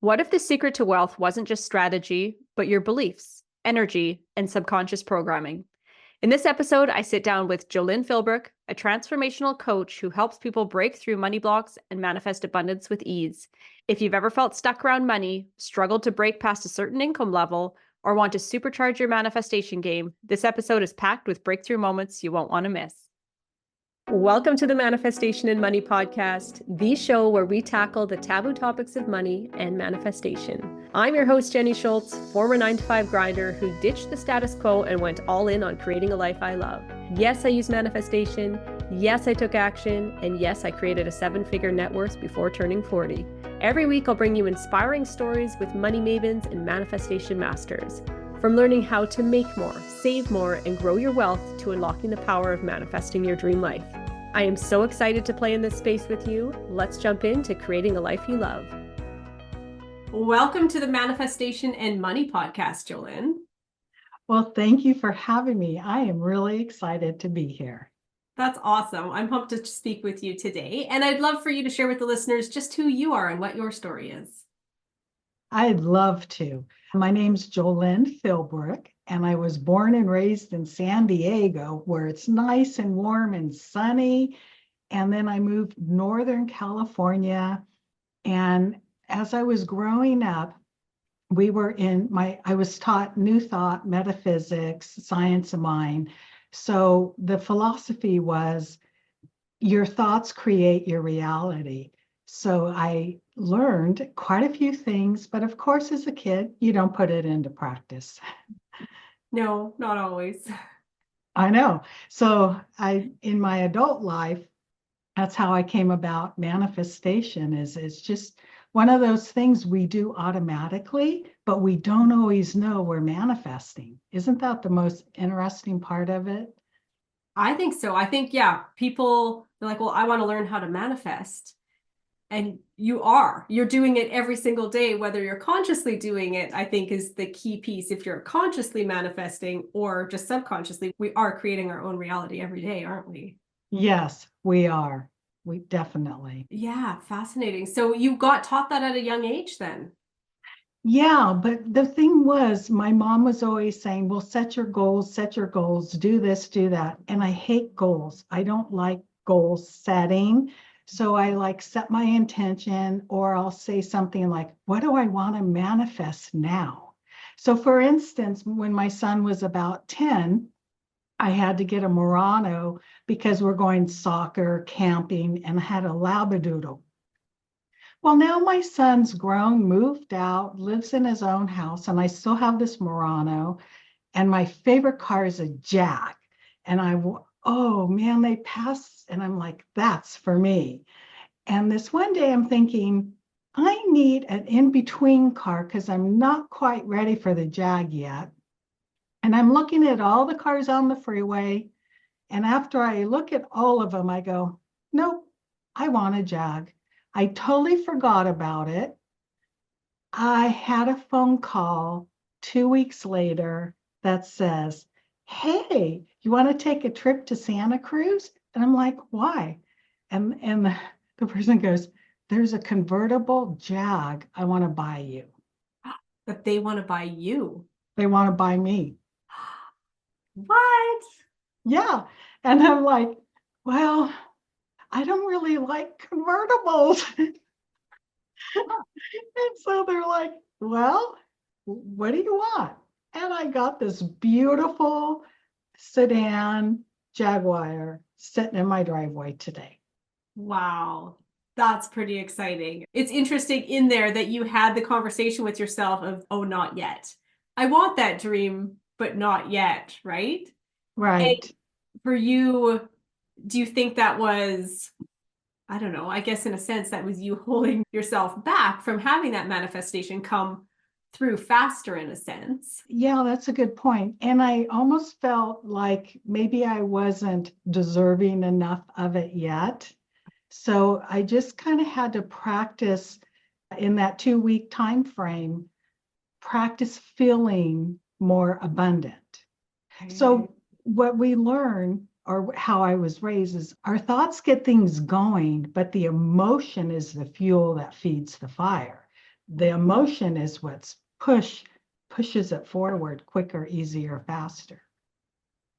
What if the secret to wealth wasn't just strategy, but your beliefs, energy, and subconscious programming? In this episode, I sit down with Jolen Philbrook, a transformational coach who helps people break through money blocks and manifest abundance with ease. If you've ever felt stuck around money, struggled to break past a certain income level, or want to supercharge your manifestation game, this episode is packed with breakthrough moments you won't want to miss. Welcome to the Manifestation and Money Podcast, the show where we tackle the taboo topics of money and manifestation. I'm your host, Jenny Schultz, former 9-to-5 grinder who ditched the status quo and went all in on creating a life I love. Yes, I use manifestation. Yes, I took action. And yes, I created a 7-figure net worth before turning 40. Every week, I'll bring you inspiring stories with money mavens and manifestation masters. From learning how to make more, save more, and grow your wealth to unlocking the power of manifesting your dream life. I am so excited to play in this space with you. Let's jump into creating a life you love. Welcome to the Manifestation and Money Podcast, Jolen. Well, thank you for having me. I am really excited to be here. That's awesome. I'm pumped to speak with you today. And I'd love for you to share with the listeners just who you are and what your story is. I'd love to. My name's Jolen Philbrook, and I was born and raised in San Diego, where it's nice and warm and sunny. And then I moved to Northern California. And as I was growing up, I was taught New Thought, metaphysics, science of mind. So the philosophy was your thoughts create your reality. So I learned quite a few things, but of course, as a kid, you don't put it into practice. No, not always. I know. So in my adult life, that's how I came about manifestation. It's just one of those things we do automatically, but we don't always know we're manifesting. Isn't that the most interesting part of it? I think so. I think, people, they're like, well, I want to learn how to manifest. And you're doing it every single day, whether you're consciously doing it, I think is the key piece. If you're consciously manifesting or just subconsciously, we are creating our own reality every day, aren't we? Yes, we are. We definitely. Yeah, fascinating. So you got taught that at a young age then? Yeah, but the thing was, my mom was always saying, well, set your goals, do this, do that. And I hate goals. I don't like goal setting. So I set my intention, or I'll say something like, what do I want to manifest now? So for instance, when my son was about 10, I had to get a Murano because we're going soccer, camping, and I had a Labradoodle. Well, now my son's grown, moved out, lives in his own house, and I still have this Murano. And my favorite car is a Jag. And oh man, they pass. And I'm like, that's for me. And this one day I'm thinking, I need an in-between car because I'm not quite ready for the Jag yet. And I'm looking at all the cars on the freeway. And after I look at all of them, I go, nope, I want a Jag. I totally forgot about it. I had a phone call 2 weeks later that says, hey, you want to take a trip to Santa Cruz? And I'm like, why? And the person goes, there's a convertible Jag I want to buy you. But they want to buy you. They want to buy me. What? Yeah. And I'm like, well, I don't really like convertibles. And so they're like, well, what do you want? And I got this beautiful sedan Jaguar sitting in my driveway today. Wow. That's pretty exciting. It's interesting in there that you had the conversation with yourself of, oh, not yet. I want that dream, but not yet, right? Right. And for you, do you think that was, I don't know, I guess in a sense that was you holding yourself back from having that manifestation come through faster in a sense? Yeah, that's a good point. And I almost felt like maybe I wasn't deserving enough of it yet. So I just kind of had to practice in that 2-week time frame, practice feeling more abundant. Okay. So what we learn, or how I was raised, is our thoughts get things going, but the emotion is the fuel that feeds the fire. The emotion is what's pushes it forward quicker, easier, faster.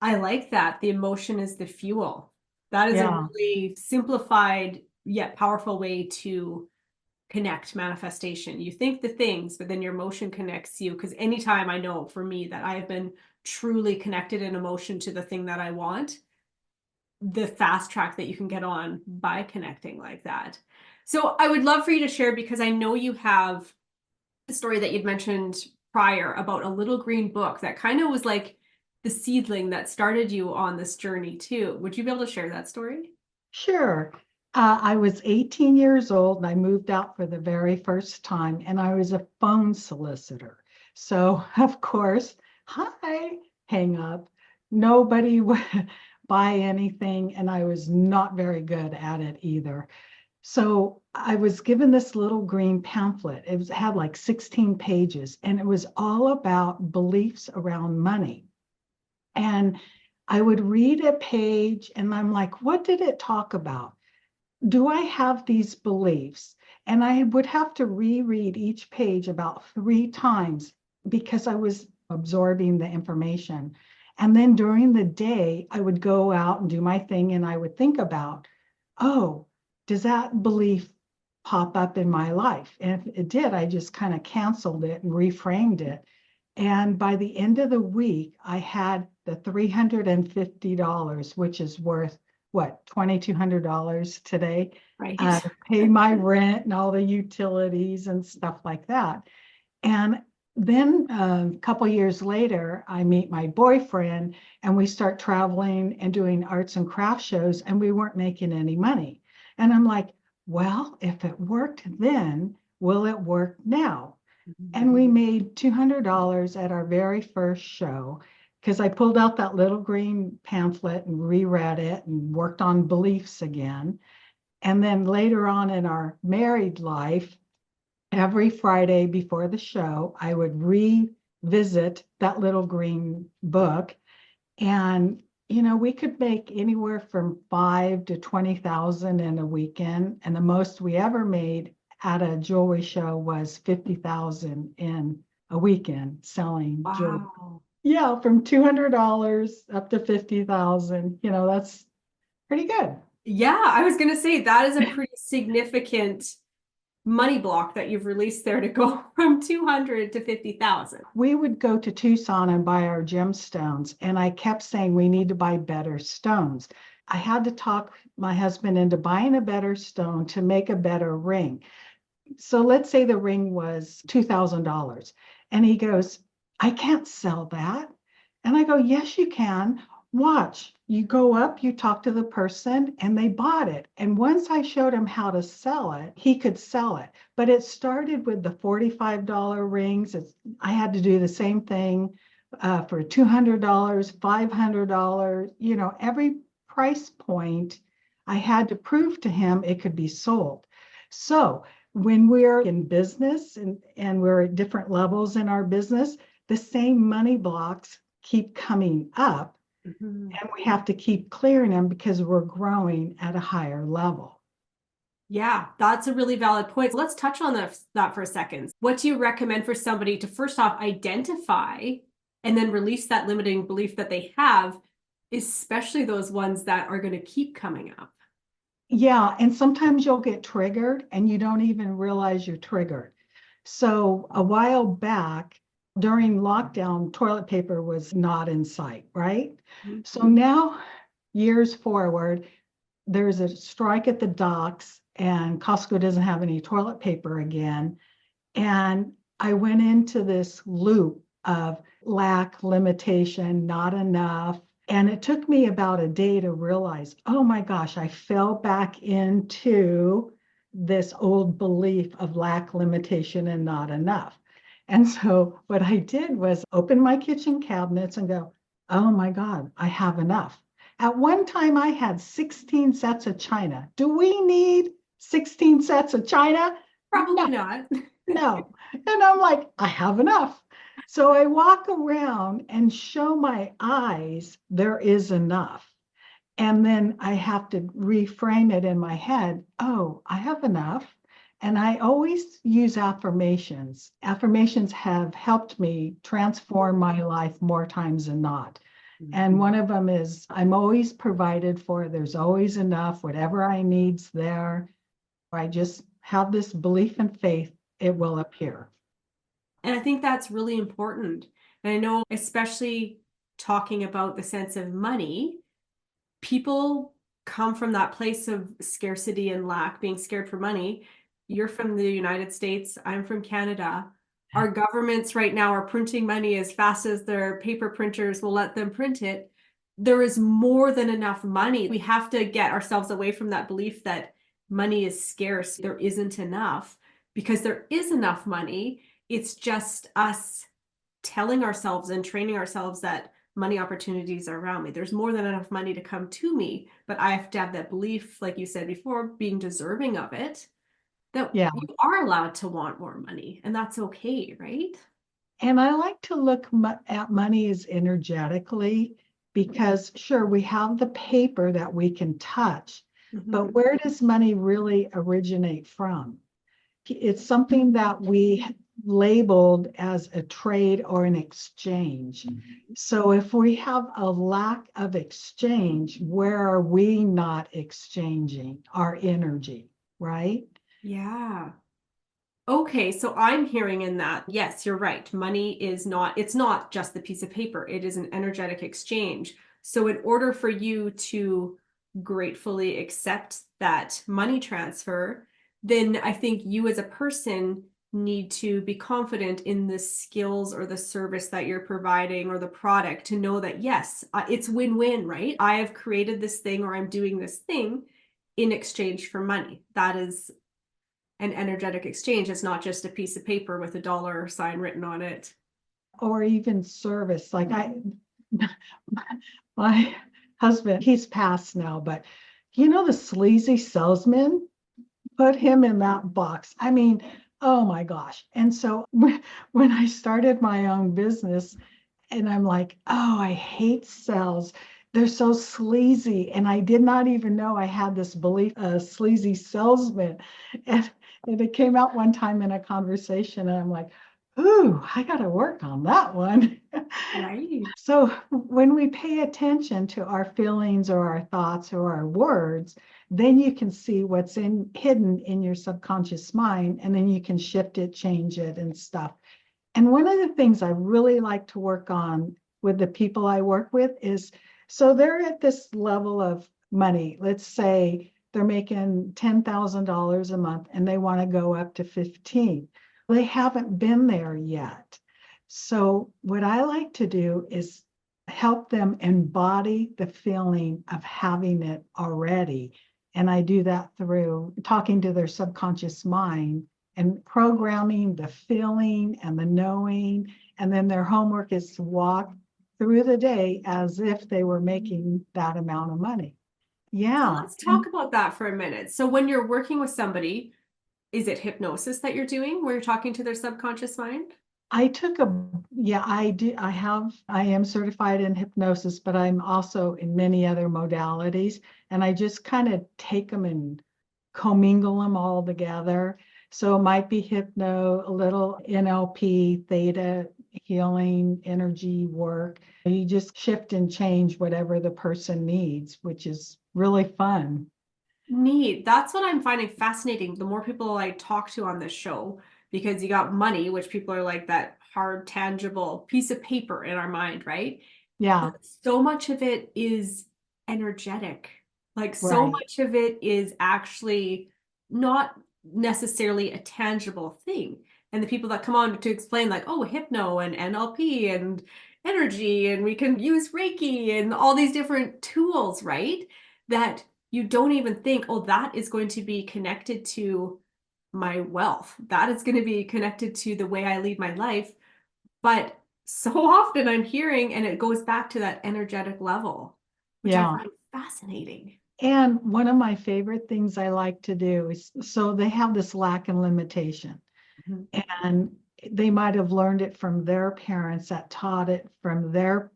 I like that. The emotion is the fuel. That is a Yeah. really simplified yet powerful way to connect manifestation. You think the things, but then your emotion connects you. Because anytime I know for me that I have been truly connected in emotion to the thing that I want, the fast track that you can get on by connecting like that. So I would love for you to share, because I know you have a story that you'd mentioned prior about a little green book that kind of was like the seedling that started you on this journey too. Would you be able to share that story? Sure. I was 18 years old and I moved out for the very first time, and I was a phone solicitor. So, of course, hi, hang up. Nobody would buy anything, and I was not very good at it either. So I was given this little green pamphlet. Had like 16 pages, and it was all about beliefs around money. And I would read a page and I'm like, what did it talk about? Do I have these beliefs? And I would have to reread each page about 3 times because I was absorbing the information. And then during the day, I would go out and do my thing and I would think about, oh, does that belief pop up in my life? And if it did, I just kind of canceled it and reframed it. And by the end of the week, I had the $350, which is worth what, $2,200 today, Right. to pay my rent and all the utilities and stuff like that. And then a couple years later, I meet my boyfriend and we start traveling and doing arts and craft shows, and we weren't making any money. And I'm like, well, if it worked then, will it work now? And we made $200 at our very first show because I pulled out that little green pamphlet and reread it and worked on beliefs again. And then later on in our married life, every Friday before the show, I would revisit that little green book. And, we could make anywhere from 5 to 20,000 in a weekend. And the most we ever made at a jewelry show was 50,000 in a weekend selling jewelry. Wow. Yeah, from $200 up to 50,000. That's pretty good. Yeah, I was going to say that is a pretty significant money block that you've released there to go from 200 to 50,000. We would go to Tucson and buy our gemstones, and I kept saying we need to buy better stones. I had to talk my husband into buying a better stone to make a better ring. So let's say the ring was $2,000. And he goes, I can't sell that. And I go, yes, you can. Watch. You go up, you talk to the person, and they bought it. And once I showed him how to sell it, he could sell it. But it started with the $45 rings. I had to do the same thing for $200, $500. Every price point, I had to prove to him it could be sold. So when we're in business and we're at different levels in our business, the same money blocks keep coming up. And we have to keep clearing them because we're growing at a higher level. Yeah, that's a really valid point. Let's touch on that for a second. What do you recommend for somebody to first off identify and then release that limiting belief that they have, especially those ones that are going to keep coming up? Yeah, and sometimes you'll get triggered and you don't even realize you're triggered. So a while back, during lockdown, toilet paper was not in sight, right? So now, years forward, there's a strike at the docks and Costco doesn't have any toilet paper again. And I went into this loop of lack, limitation, not enough. And it took me about a day to realize, oh my gosh, I fell back into this old belief of lack, limitation, and not enough. And so what I did was open my kitchen cabinets and go, oh my God, I have enough. At one time, I had 16 sets of china. Do we need 16 sets of china? Probably not. No. And I'm like, I have enough. So I walk around and show my eyes there is enough. And then I have to reframe it in my head. Oh, I have enough. And I always use affirmations. Affirmations have helped me transform my life more times than not. And one of them is, I'm always provided for. There's always enough. Whatever I need's there. I just have this belief and faith it will appear. And I think that's really important. And I know, especially talking about the sense of money, people come from that place of scarcity and lack, being scared for money. You're from the United States, I'm from Canada. Our governments right now are printing money as fast as their paper printers will let them print it. There is more than enough money. We have to get ourselves away from that belief that money is scarce, there isn't enough, because there is enough money. It's just us telling ourselves and training ourselves that money opportunities are around me. There's more than enough money to come to me, but I have to have that belief, like you said before, being deserving of it, that Yeah. you are allowed to want more money, and that's okay, right? And I like to look at money as energetically, because sure, we have the paper that we can touch, but where does money really originate from? It's something that we labeled as a trade or an exchange. So if we have a lack of exchange, where are we not exchanging our energy, right? Yeah. Okay, so I'm hearing in that, yes, you're right. Money is not, it's not just the piece of paper, it is an energetic exchange. So, in order for you to gratefully accept that money transfer, then I think you as a person need to be confident in the skills or the service that you're providing or the product to know that, yes, it's win-win, right? I have created this thing or I'm doing this thing in exchange for money. That is an energetic exchange. It's not just a piece of paper with a dollar sign written on it. Or even service. Like my husband, he's passed now, but the sleazy salesman, put him in that box. I mean, oh my gosh. And so when I started my own business, and I'm like, oh, I hate sales. They're so sleazy. And I did not even know I had this belief, a sleazy salesman. And it came out one time in a conversation, and I'm like, ooh, I got to work on that one. Right. So when we pay attention to our feelings or our thoughts or our words, then you can see what's hidden in your subconscious mind, and then you can shift it, change it, and stuff. And one of the things I really like to work on with the people I work with is, so they're at this level of money. Let's say they're making $10,000 a month and they want to go up to 15. They haven't been there yet. So what I like to do is help them embody the feeling of having it already. And I do that through talking to their subconscious mind and programming the feeling and the knowing. And then their homework is to walk through the day as if they were making that amount of money. So Yeah. let's talk about that for a minute. So when you're working with somebody, is it hypnosis that you're doing where you're talking to their subconscious mind? I took yeah, I do. I am certified in hypnosis, but I'm also in many other modalities. And I just kind of take them and commingle them all together. So it might be hypno, a little NLP, theta healing, energy work. You just shift and change whatever the person needs, which is really fun. Neat. That's what I'm finding fascinating. The more people I talk to on this show, because you got money, which people are like that hard, tangible piece of paper in our mind, right? Yeah, But so much of it is energetic. Like so right. much of it is actually not necessarily a tangible thing. And the people that come on to explain, like, oh, hypno and NLP and energy, and we can use Reiki and all these different tools, right? That you don't even think, oh, that is going to be connected to my wealth. That is going to be connected to the way I lead my life. But so often I'm hearing, and it goes back to that energetic level, which I Yeah. find fascinating. And one of my favorite things I like to do is, so they have this lack and limitation, Mhm. and they might have learned it from their parents that taught it from their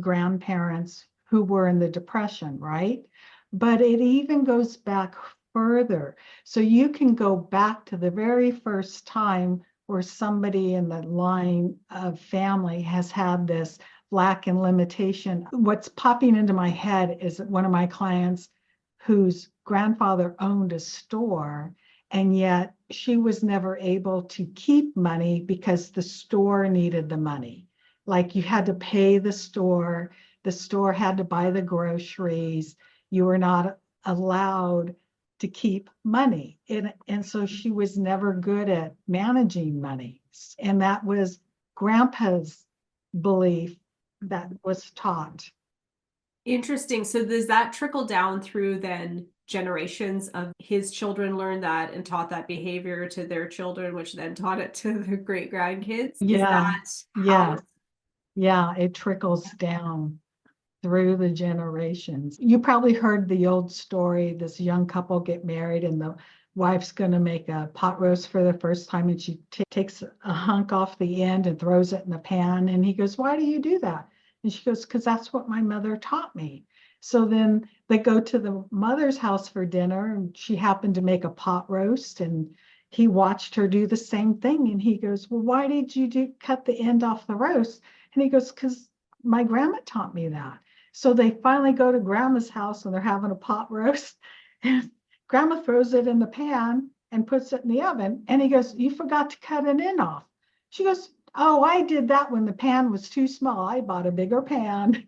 grandparents who were in the Depression, right? But it even goes back further. So you can go back to the very first time where somebody in the line of family has had this lack and limitation. What's popping into my head is one of my clients whose grandfather owned a store, and yet she was never able to keep money because the store needed the money. Like you had to pay the store had to buy the groceries, you were not allowed to keep money. And so she was never good at managing money. And that was grandpa's belief that was taught. Interesting. So does that trickle down through then generations of his children learned that and taught that behavior to their children, which then taught it to their great grandkids? Is Yeah, that yeah, how? yeah, it trickles down through the generations. You probably heard the old story, this young couple get married and the wife's going to make a pot roast for the first time, and she takes a hunk off the end and throws it in the pan, and he goes, "Why do you do that?" And she goes, "Because that's what my mother taught me." So then they go to the mother's house for dinner, and she happened to make a pot roast, and he watched her do the same thing, and he goes, "Well, why did you cut the end off the roast?" And he goes, "Because my grandma taught me that." So they finally go to grandma's house and they're having a pot roast, and grandma throws it in the pan and puts it in the oven. And he goes, "You forgot to cut an end off." She goes, "Oh, I did that when the pan was too small. I bought a bigger pan."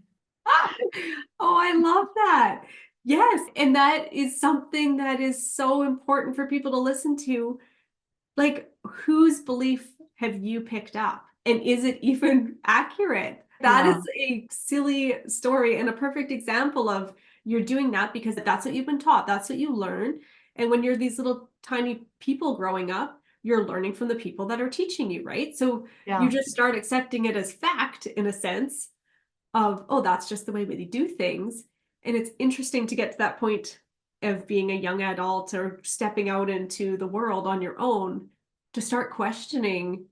Oh, I love that. Yes. And that is something that is so important for people to listen to. Like, whose belief have you picked up? And is it even accurate? That Yeah, is a silly story and a perfect example of you're doing that because that's what you've been taught. That's what you learn. And when you're these little tiny people growing up, you're learning from the people that are teaching you, right? So you yeah, just start accepting it as fact in a sense of, oh, that's just the way we do things. And it's interesting to get to that point of being a young adult or stepping out into the world on your own to start questioning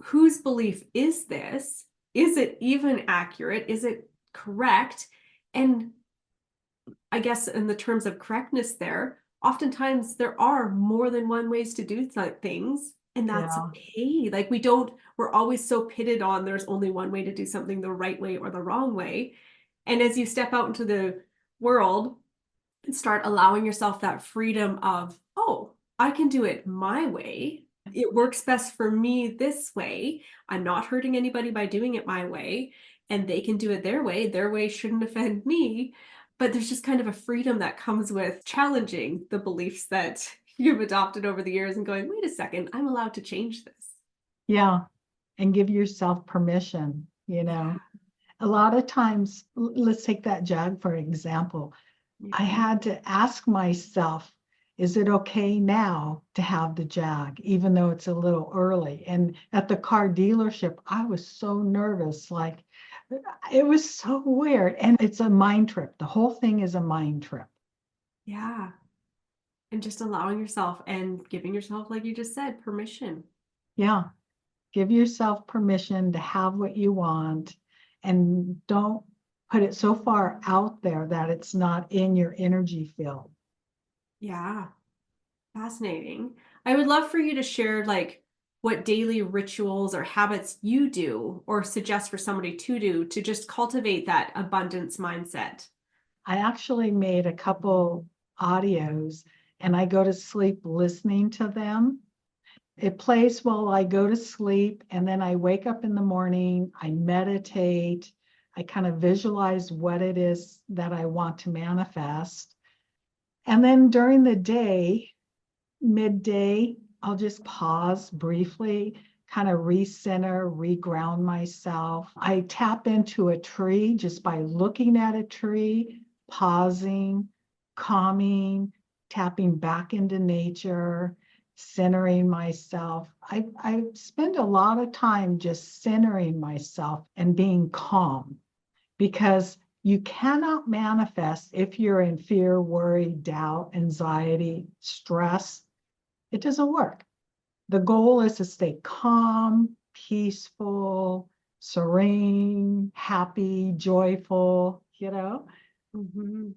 whose belief is this? Is it even accurate? Is it correct? And I guess in the terms of correctness there, oftentimes there are more than one ways to do things, and that's yeah, okay. Like we're always so pitted on there's only one way to do something, the right way or the wrong way. And as you step out into the world and start allowing yourself that freedom of, oh, I can do it my way. It works best for me this way. I'm not hurting anybody by doing it my way, and they can do it their way. Their way shouldn't offend me. But there's just kind of a freedom that comes with challenging the beliefs that you've adopted over the years and going, wait a second, I'm allowed to change this. yeah. And give yourself permission, you Yeah. know. A lot of times, let's take that jog for example. I Mhm. had to ask myself, is it okay now to have the Jag, even though it's a little early? And at the car dealership, I was so nervous. Like, it was so weird. And it's a mind trip. The whole thing is a mind trip. Yeah. And just allowing yourself and giving yourself, like you just said, permission. Yeah. Give yourself permission to have what you want, and don't put it so far out there that it's not in your energy field. Yeah. Fascinating. I would love for you to share like what daily rituals or habits you do or suggest for somebody to do to just cultivate that abundance mindset. I actually made a couple audios and I go to sleep listening to them. It plays while I go to sleep, and then I wake up in the morning, I meditate, I kind of visualize what it is that I want to manifest. And then during the day, midday, I'll just pause briefly, kind of recenter, reground myself. I tap into a tree just by looking at a tree, pausing, calming, tapping back into nature, centering myself. I spend a lot of time just centering myself and being calm, because you cannot manifest if you're in fear, worry, doubt, anxiety, stress. It doesn't work. The goal is to stay calm, peaceful, serene, happy, joyful, you know? Mhm.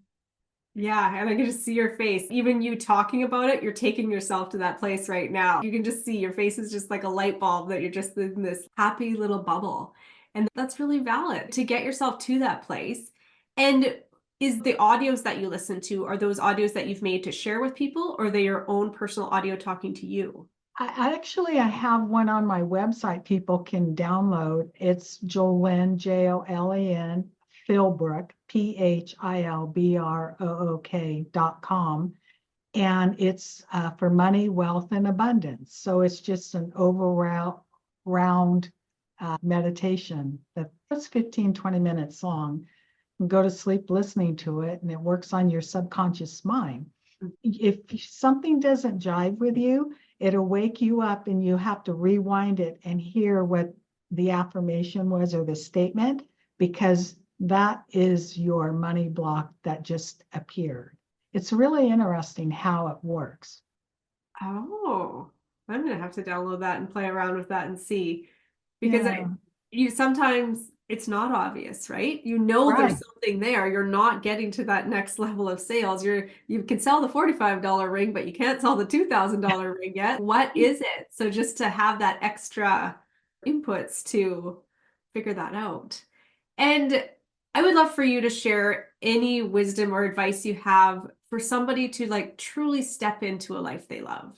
Yeah, and I can just see your face. Even you talking about it, you're taking yourself to that place right now. You can just see your face is just like a light bulb that you're just in this happy little bubble. And that's really valid to get yourself to that place. And is the audios that you listen to, are those audios that you've made to share with people, or are they your own personal audio talking to you? I have one on my website people can download. It's Jolen, Jolen, Philbrook, PHILBROOK.com. And it's for money, wealth, and abundance. So it's just an overall round meditation that's 15, 20 minutes long. And go to sleep listening to it, and it works on your subconscious mind. If something doesn't jive with you, it'll wake you up and you have to rewind it and hear what the affirmation was or the statement, because that is your money block that just appeared. It's really interesting how it works. Oh, I'm gonna have to download that and play around with that and see. Because you sometimes it's not obvious, right? You know Right. there's something there. You're not getting to that next level of sales. You can sell the $45 ring, but you can't sell the $2,000 ring yet. What is it? So just to have that extra inputs to figure that out. And I would love for you to share any wisdom or advice you have for somebody to like truly step into a life they love.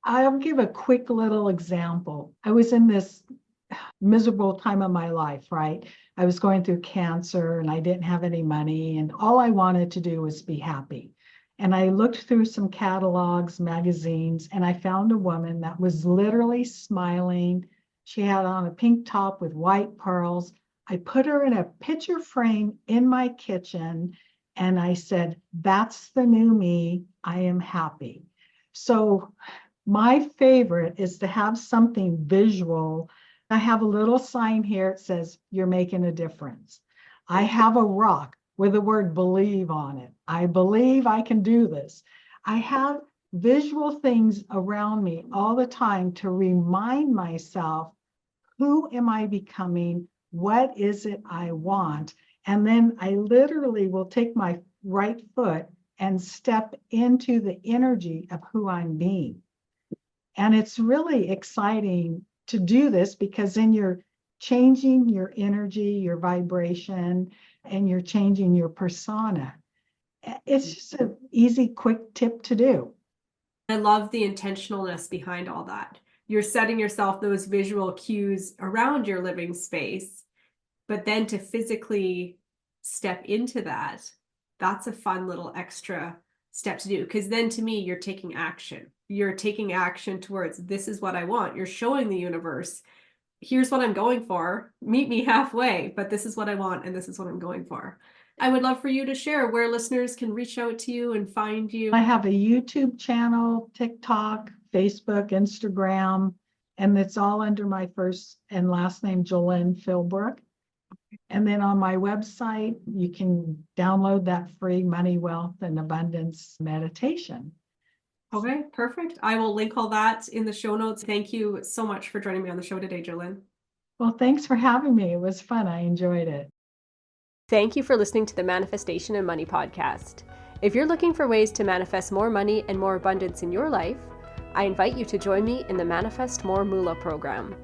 I'll give a quick little example. I was in this miserable time of my life, right? I was going through cancer and I didn't have any money, and all I wanted to do was be happy. And I looked through some catalogs, magazines, and I found a woman that was literally smiling. She had on a pink top with white pearls. I put her in a picture frame in my kitchen, and I said, "That's the new me. I am happy." So my favorite is to have something visual. I have a little sign here. It says, "You're making a difference." I have a rock with the word believe on it. I believe I can do this. I have visual things around me all the time to remind myself, who am I becoming? What is it I want? And then I literally will take my right foot and step into the energy of who I'm being. And it's really exciting to do this, because then you're changing your energy, your vibration, and you're changing your persona. It's just an easy, quick tip to do. I love the intentionalness behind all that. You're setting yourself those visual cues around your living space, but then to physically step into that, that's a fun little extra step to do. Because then to me, you're taking action. You're taking action towards, this is what I want. You're showing the universe, here's what I'm going for. Meet me halfway, but this is what I want and this is what I'm going for. I would love for you to share where listeners can reach out to you and find you. I have a YouTube channel, TikTok, Facebook, Instagram, and it's all under my first and last name, Jolen Philbrook. And then on my website, you can download that free money, wealth, and abundance meditation. Okay, perfect. I will link all that in the show notes. Thank you so much for joining me on the show today, Jolen. Well, thanks for having me. It was fun. I enjoyed it. Thank you for listening to the Manifestation and Money podcast. If you're looking for ways to manifest more money and more abundance in your life, I invite you to join me in the Manifest More Moolah program.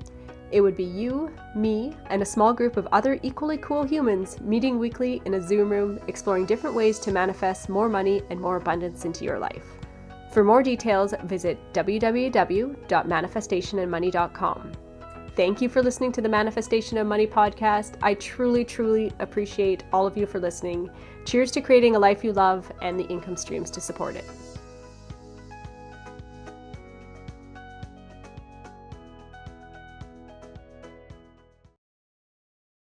It would be you, me, and a small group of other equally cool humans meeting weekly in a Zoom room, exploring different ways to manifest more money and more abundance into your life. For more details, visit www.manifestationandmoney.com. Thank you for listening to the Manifestation of Money podcast. I truly, truly appreciate all of you for listening. Cheers to creating a life you love and the income streams to support it.